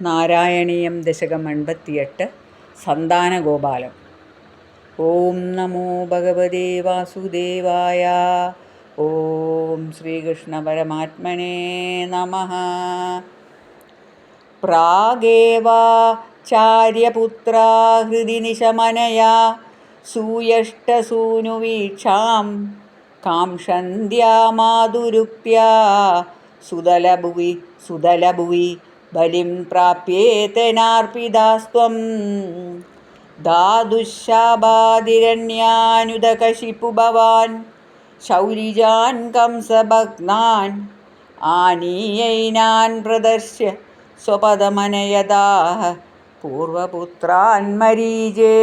നാരായണീയം ദശകം 88 സന്താനഗോപാലം. ഓം നമോ ഭഗവതേ വാസുദേവായ. ഓം ശ്രീകൃഷ്ണ പരമാത്മനേ നമഃ. പ്രാഗേവാചാര്യപുത്രാ ഹൃദി നിശമനയാ സൂയഷ്ടസൂനുവീക്ഷാം കാംക്ഷന്ത്യാ മാതുരുക്ത്യാ സുതലഭുവി ബലിം പ്രാപ്യേതനാർപ്പിതാസ്ത്വം. ധാതുശാപാതിരണ്യാനുദകശിപു ഭവാൻ ശൗരിജാൻ കംസഭഗ്നാൻ ആനീയൈനാൻ പ്രദർശ്യ സ്വപദമനയതാഃ പൂർവപുത്രാൻ മരീചേ.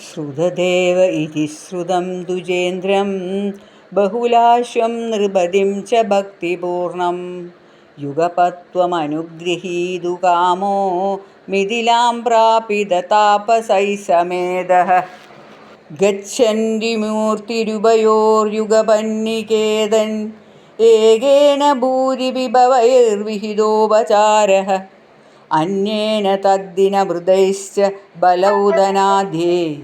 ശ്രുതദേവ ഇതി ശ്രുതം ദ്വിജേന്ദ്രം ബഹുലാശ്വം നൃപതിം ച ഭക്തിപൂർണം. യുഗപത്വമനുഗൃഹീതു കാമോ മിഥിലാം പ്രാപിത താപസൈസമേതഃ. ഗച്ഛന്തി മൂർത്തിരുഭയോർയുഗപന്നികേതൻ ഏകേന ഭൂരി വിഭവൈർവിഹിതോപചാരഃ. അന്യേന തദ്ദിനവൃതൈശ്ച ബലൗദനാധ്യേ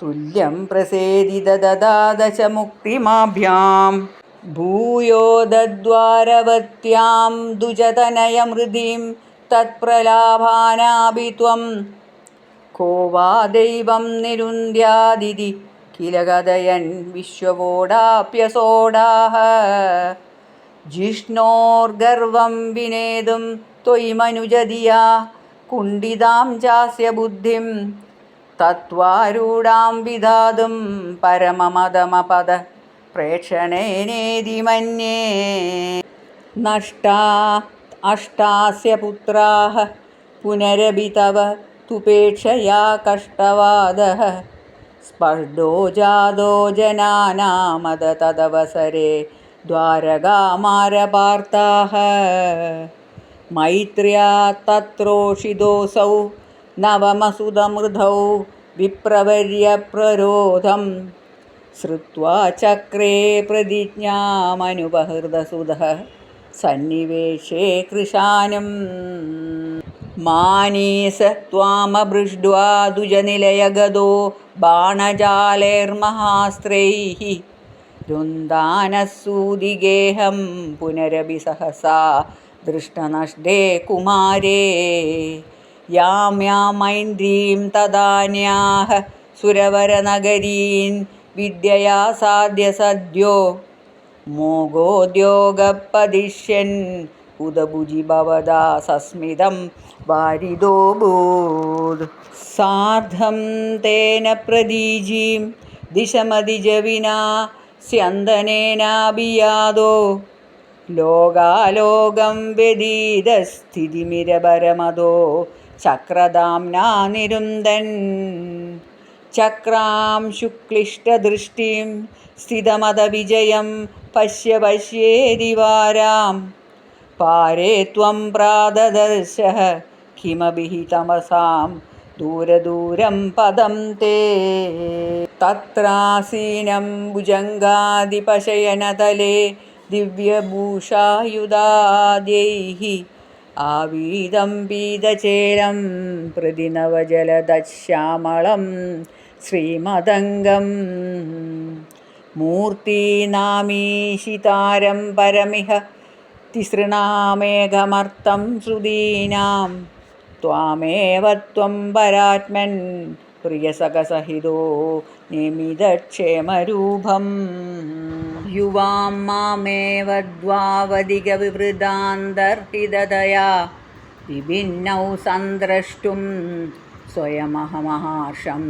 തുല്യം പ്രസേദിത ദദാത ച മുക്തിമാഭ്യാം. ഭൂയോ ദദ്വാരവത്യാം ദുജതനയമൃതിം തത്പ്രലാഭാനാഭി ത്വം. കോ വാ ദൈവം നിരുന്ധ്യാദിതി കില കഥയൻ വിശ്വവോടാപ്യസോടാഃ. ജിഷ്ണോർഗർവം വിനേതും ത്വയി മനുജധിയാ കുണ്ഠിതാം ചാസ്യ ബുദ്ധിം തത്വാരൂഢാം വിധാതും പരമമദമപദ പ്രേക്ഷണേനേതി മന്യേ. നഷ്ടാ അഷ്ടാസ്യ പുത്രാഃ പുനരപി തവ തുപേക്ഷയാ കഷ്ടവാദഃ. സ്പർദ്ധോ ജാതോ ജനാനാമദ തദവസരേ ദ്വാരകാമാരപാർത്താഃ. മൈത്ര്യാ തത്രോഷിതോऽസൗ നവമസുതമൃധൗ വിപ്രവർയ പ്രരോധം. ശ്രുത്വാ ചക്രേ പ്രതിജ്ഞാമനുപഹൃതസുതഃ സന്നിവേശേ കൃശാനം. മാനീസ ത്വാമഭൃഷ്ട്വാ ദുജനിലയഗതോ ബാണജാലൈർമഹാസ്ത്രൈഃ. രുന്ധാനഃസൂതിഗേഹം പുനരപി സഹസാ ദൃഷ്ടനഷ്ടേ കുമാരേ. യാമ്യാമൈന്ദ്രീം തദാന്യാഃ സുരവരനഗരീൻ വിദ്യയാ സാധ്യ സദ്യോ. മോഘോദ്യോഗപദിഷ്യൻ ഉദഭുജി ഭവദാ സസ്മിതം വാരിദോഭൂത്. സാർദ്ധം തേന പ്രദീജീം ദിശമതിജവിനാ സ്യന്തനേനാഭിയാതോ. ലോകാലോകം വ്യതീതസ്ഥിതിമിരപരമതോ ചക്രധാംനാ നിരുന്ദൻ. ചക്രാം ശുക്ലിഷ്ടദൃഷ്ടിം സ്ഥിതമതവിജയം പശ്യേതി വാരാം. പാരേ ത്വം പ്രാദദർശഃ കിമപി ഹി തമസാം ദൂരദൂരം പദം തേ. തത്രാസീനം ഭുജംഗാദിപശയനതലേ ദിവ്യഭൂഷായുധാദ്യൈഃ. ആവീതം പീതചേരം പ്രതി നവജലദശ്യാമളം ശ്രീമദംഗം. മൂർത്തീനാമീശിതാരം പരമിഹ തിസൃണാമേഘമർത്തം ശ്രുതീനാം. ത്വാമേവ ത്വം പരാത്മൻ പ്രിയസഖസഹിതോ നിമിതക്ഷേമരൂപം. യുവാം മാമേവ ദ്വാവധികവിവൃതാന്തർഹിതതയാ വിഭിന്നൗ സന്ദ്രഷ്ടും സ്വയമഹമഹർഷം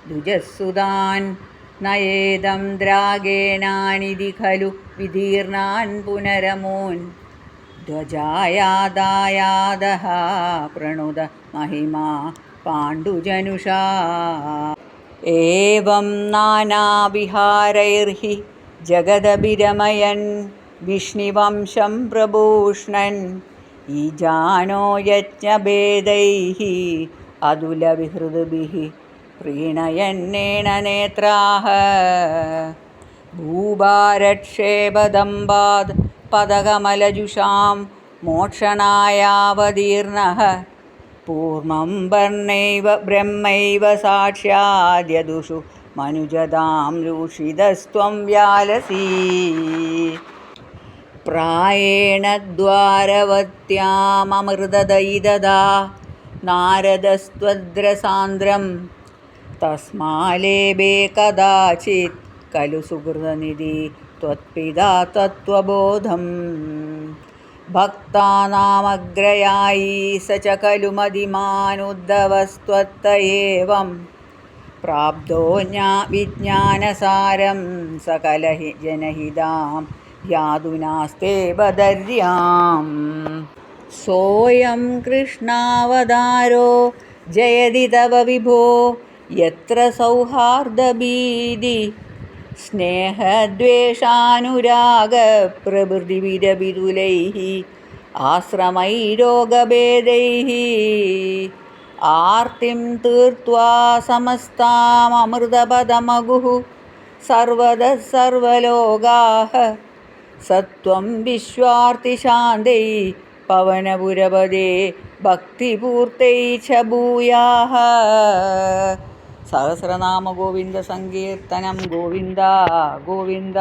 ദ്വിജസുതാൻ. നയേദം ദ്രാഗേണാനിധി ഖലു വിദീർണാൻ പുനരമൂൻ. ധ്വജായാദായാദഃ പ്രണുത മഹിമാ പാണ്ഡുജനുഷാ. ഏവം നാനാവിഹാരൈർഹി ജഗദഭിരമയൻ വിഷ്ണിവംശം പ്രഭൂഷ്ണൻ. ഈജാനോ യജ്ഞഭേദൈഃ അതുലവിഹൃദ്ഭിഃ പ്രീണയന്നേണനേത്രാഃ. ഭൂഭാരക്ഷേപദമ്പാദ് പദകമലജുഷാം മോക്ഷണായാവതീർണഃ പൂർണ്ണം ബ്രഹ്മൈവ സാക്ഷ്യാദ്യദുഷു മനുജതാം രൂഷിതസ്ത്വം വ്യാലസി പ്രായേണ ദ്വാരവത്യാമമൃതദൈതദാ നാരദസ്ത്വദ്രസാന്ദ്രം തസ്മാലേബേ കദാചിത് ഖലു സുഹൃതനിധി ത്വത്പിതാ തത്വബോധം ഭക്താനാമഗ്രയായി സ ച ഖലു മതിമാനുദ്ധവസ്ത്വത്ത ഏവം പ്രാപ്തോ വിജ്ഞാനസാരം സകല ജനഹിതാം യാതുനാസ്തേ ബദര്യാം സോയം കൃഷ്ണാവതാരോ ജയതി തവ വിഭോ യത്ര സൗഹാർദ്ദഭീതി സ്നേഹദ്വേഷാനുരാഗപ്രഭൃതിവിരവിതുലൈः ആശ്രമൈരോഗഭേദൈः ആർത്തിം തീർത്വാ സമസ്താമമൃതപദമഗുഃ സർവദഃ സർവലോകാഃ സത്വം വിശ്വാർത്തിശാന്തൈ പവനപുരപദേ ഭക്തിപൂർത്തൈ ച ഭൂയാഃ സഹസ്രനാമ ഗോവിന്ദ സങ്കീർത്തനം ഗോവിന്ദ ഗോവിന്ദ.